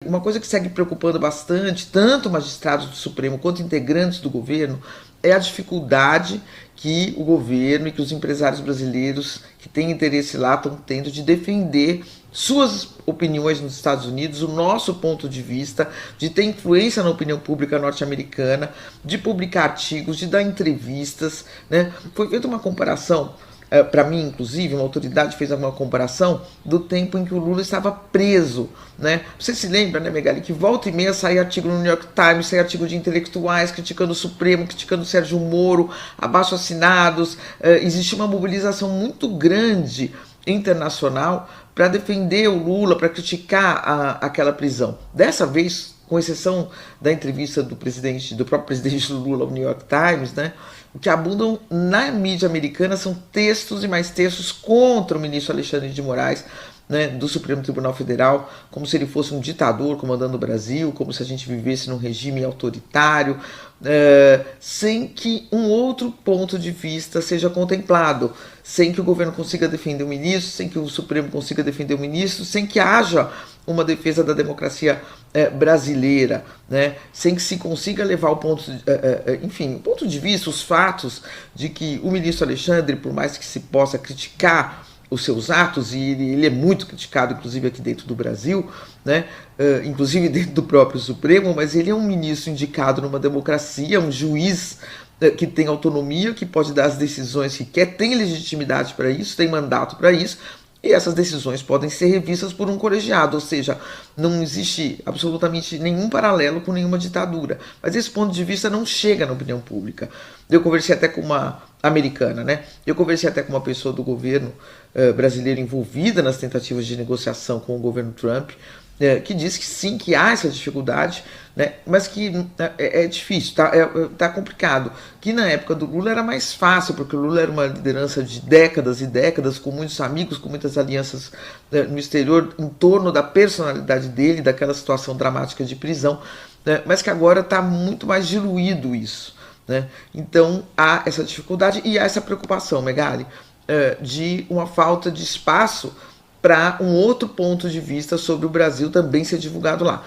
uma coisa que segue preocupando bastante, tanto magistrados do Supremo quanto integrantes do governo, é a dificuldade que o governo e que os empresários brasileiros que têm interesse lá estão tendo de defender suas opiniões nos Estados Unidos, o nosso ponto de vista, de ter influência na opinião pública norte-americana, de publicar artigos, de dar entrevistas, né? Foi feita uma comparação, para mim, inclusive, uma autoridade fez uma comparação do tempo em que o Lula estava preso, né? Você se lembra, né, Megali, que volta e meia sai artigo no New York Times, sai artigo de intelectuais criticando o Supremo, criticando o Sérgio Moro, abaixo-assinados, existe uma mobilização muito grande internacional para defender o Lula, para criticar aquela prisão. Dessa vez, com exceção da entrevista do próprio presidente Lula ao New York Times, né, o que abundam na mídia americana são textos e mais textos contra o ministro Alexandre de Moraes, né, do Supremo Tribunal Federal, como se ele fosse um ditador comandando o Brasil, como se a gente vivesse num regime autoritário, sem que um outro ponto de vista seja contemplado, sem que o governo consiga defender o ministro, sem que o Supremo consiga defender o ministro, sem que haja uma defesa da democracia brasileira, né? Sem que se consiga levar o ponto de vista, os fatos de que o ministro Alexandre, por mais que se possa criticar os seus atos, e ele é muito criticado, inclusive aqui dentro do Brasil, né? Inclusive dentro do próprio Supremo, mas ele é um ministro indicado numa democracia, um juiz que tem autonomia, que pode dar as decisões que quer, tem legitimidade para isso, tem mandato para isso, e essas decisões podem ser revistas por um colegiado, ou seja, não existe absolutamente nenhum paralelo com nenhuma ditadura. Mas esse ponto de vista não chega na opinião pública. Eu conversei até com uma americana, né? Eu conversei até com uma pessoa do governo brasileiro envolvida nas tentativas de negociação com o governo Trump, que diz que sim, que há essa dificuldade, né, mas que é difícil, tá complicado. Que na época do Lula era mais fácil, porque o Lula era uma liderança de décadas e décadas, com muitos amigos, com muitas alianças no exterior, em torno da personalidade dele, daquela situação dramática de prisão, né, mas que agora está muito mais diluído isso, né? Então há essa dificuldade e há essa preocupação, Megali, de uma falta de espaço para um outro ponto de vista sobre o Brasil também ser divulgado lá.